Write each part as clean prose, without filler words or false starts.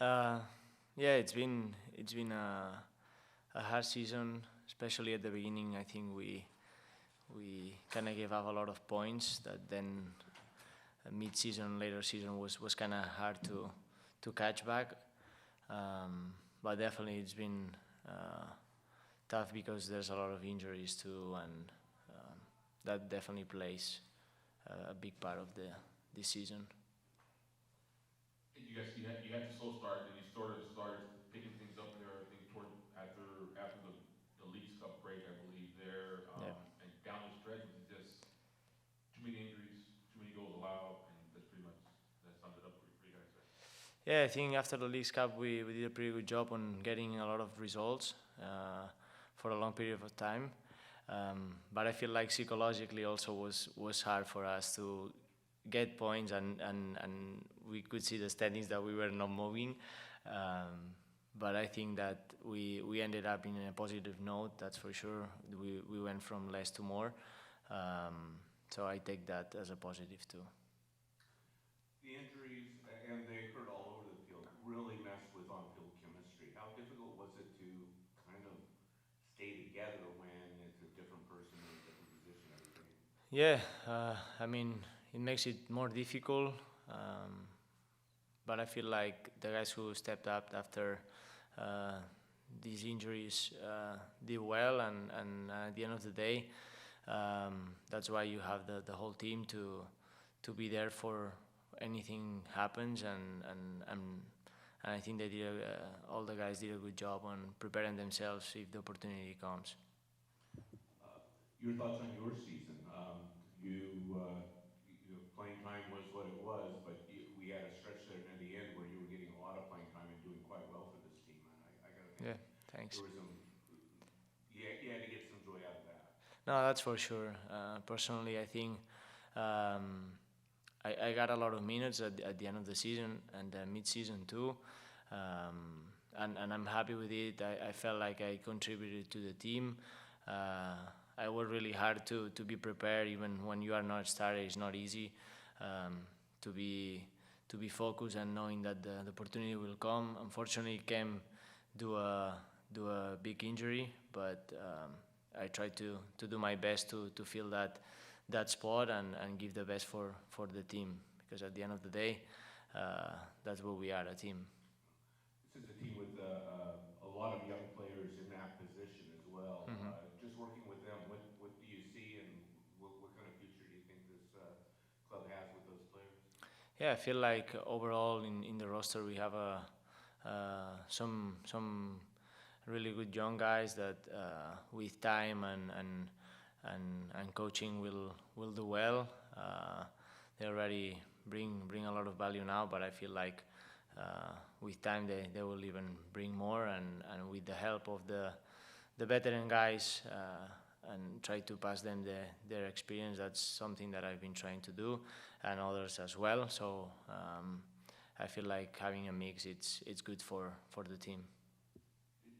Uh, yeah, it's been a hard season, especially at the beginning. I think we kind of gave up a lot of points that then mid-season, later season was kind of hard to catch back. But definitely it's been uh, tough because there's a lot of injuries too, and that definitely plays a big part of the this season. You had the slow start, then you sort of started picking things up there. I think toward after the Leagues Cup break, I believe there, Yeah. and down the stretch was it just too many injuries, too many goals allowed, and that's pretty much that sums it up for you guys there. Yeah, I think after the Leagues Cup, we did a pretty good job on getting a lot of results for a long period of time. But I feel like psychologically also was hard for us to get points, and we could see the standings that we were not moving. But I think that we ended up in a positive note, that's for sure. We went from less to more. So I take that as a positive too. The injuries, and they occurred all over the field, really messed with on-field chemistry. How difficult was it to kind of stay together when it's a different person in a different position every game? Yeah, I mean, it makes it more difficult, um, but I feel like the guys who stepped up after uh, these injuries did well, and at the end of the day, that's why you have the whole team to be there for anything happens, and I think they did all the guys did a good job on preparing themselves if the opportunity comes. Your thoughts on your season? Playing time was what it was, but we had a stretch there near the end where you were getting a lot of playing time and doing quite well for this team. And I got to think Yeah, thanks. there was some, you had to get some joy out of that. No, that's for sure. Personally, I think um, I got a lot of minutes at the end of the season and mid-season too, and I'm happy with it. I felt like I contributed to the team. Uh, I worked really hard to be prepared, even when you are not starter. It's not easy um, to be to be focused and knowing that the opportunity will come. Unfortunately, it came do a do a big injury, but I try to do my best to fill that spot and give the best for the team, because at the end of the day, that's what we are, a team. This is a team with a lot of young players in that position as well. Hmm. Just working with them, what do you see, and what kind of future do you think this club has with those players? Yeah, I feel like overall in the roster we have some really good young guys that with time and coaching will do well. They already bring a lot of value now, but I feel like with time they will even bring more, and with the help of the veteran guys and try to pass them their experience. That's something that I've been trying to do, and others as well. So I feel like having a mix, it's good for the team.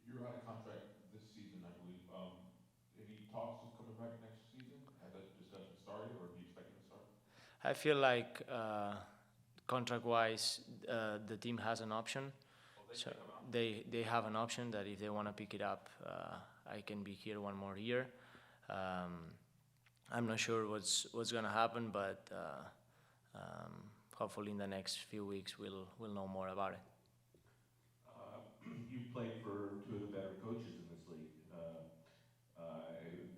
You're out of contract this season, I believe. Any talks of coming back next season? Has that discussion started, or do you expect it to start? I feel like contract-wise, the team has an option. Oh, So they have an option. they have an option that if they want to pick it up, I can be here one more year. Um, I'm not sure what's gonna happen, but hopefully in the next few weeks we'll know more about it. You've played for two of the better coaches in this league.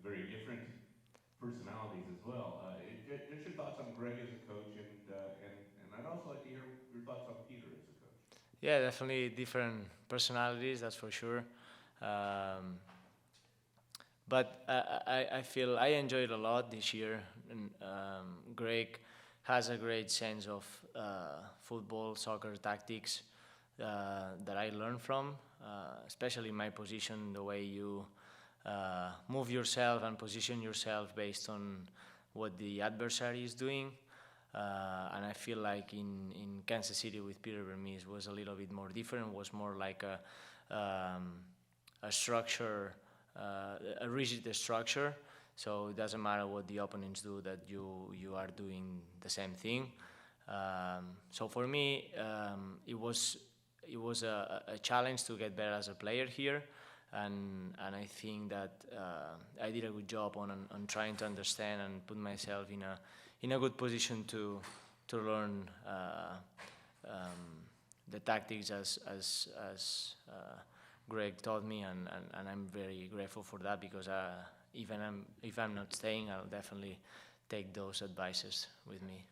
Very different personalities as well. Just your thoughts on Greg as a coach, and I'd also like to hear your thoughts on Peter as a coach. Yeah, definitely different personalities, that's for sure. Um, but I feel I enjoyed a lot this year. And Greg has a great sense of football, soccer tactics that I learned from, especially in my position, the way you move yourself and position yourself based on what the adversary is doing. And I feel like in Kansas City with Peter Vermees was a little bit more different. Was more like a structure, a rigid structure. So it doesn't matter what the opponents do, that you are doing the same thing. So for me, it was it was a challenge to get better as a player here, and I think that I did a good job on trying to understand and put myself in a good position to learn the tactics as Greg taught me, and I'm very grateful for that, because if I'm not staying, I'll definitely take those advices with me.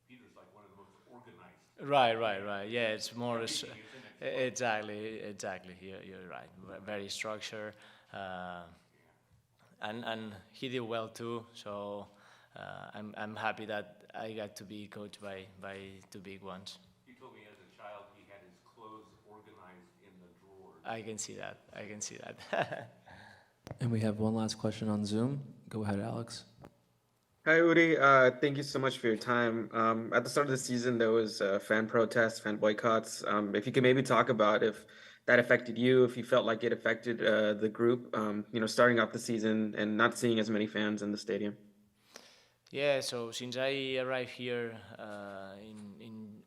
Peter's like one of the most organized. Right. Yeah, it's more. Everything is in its place. Exactly. You're right. Very structured, and he did well too. So I'm happy that I got to be coached by two big ones. He told me as a child he had his clothes organized in the drawers. I can see that. And we have one last question on Zoom. Go ahead, Alex. Hi, Uri. Thank you so much for your time. At the start of the season, there was fan protests, fan boycotts. If you could maybe talk about if that affected you, if you felt like it affected the group, starting off the season and not seeing as many fans in the stadium. Yeah, so since I arrived here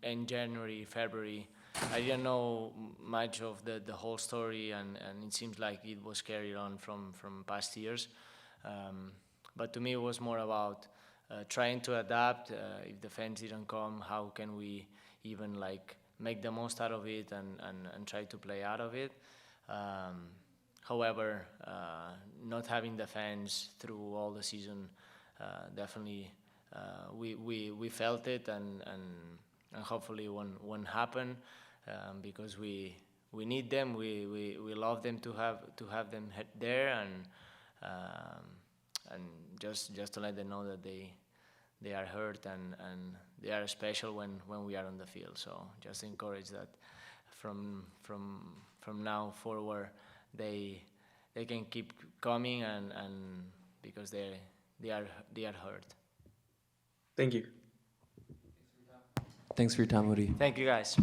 in January, February, I didn't know much of the whole story, and it seems like it was carried on from past years. But to me, it was more about trying to adapt. If the fans didn't come, how can we even make the most out of it and try to play out of it? However, not having the fans through all the season, definitely we felt it, and hopefully won't happen, because we need them. We love them to have them there, and just to let them know that they are hurt and they are special when we are on the field. So just encourage that from now forward they can keep coming, and because they are hurt. Thank you. Thanks for your time, Woody. Thank you, guys.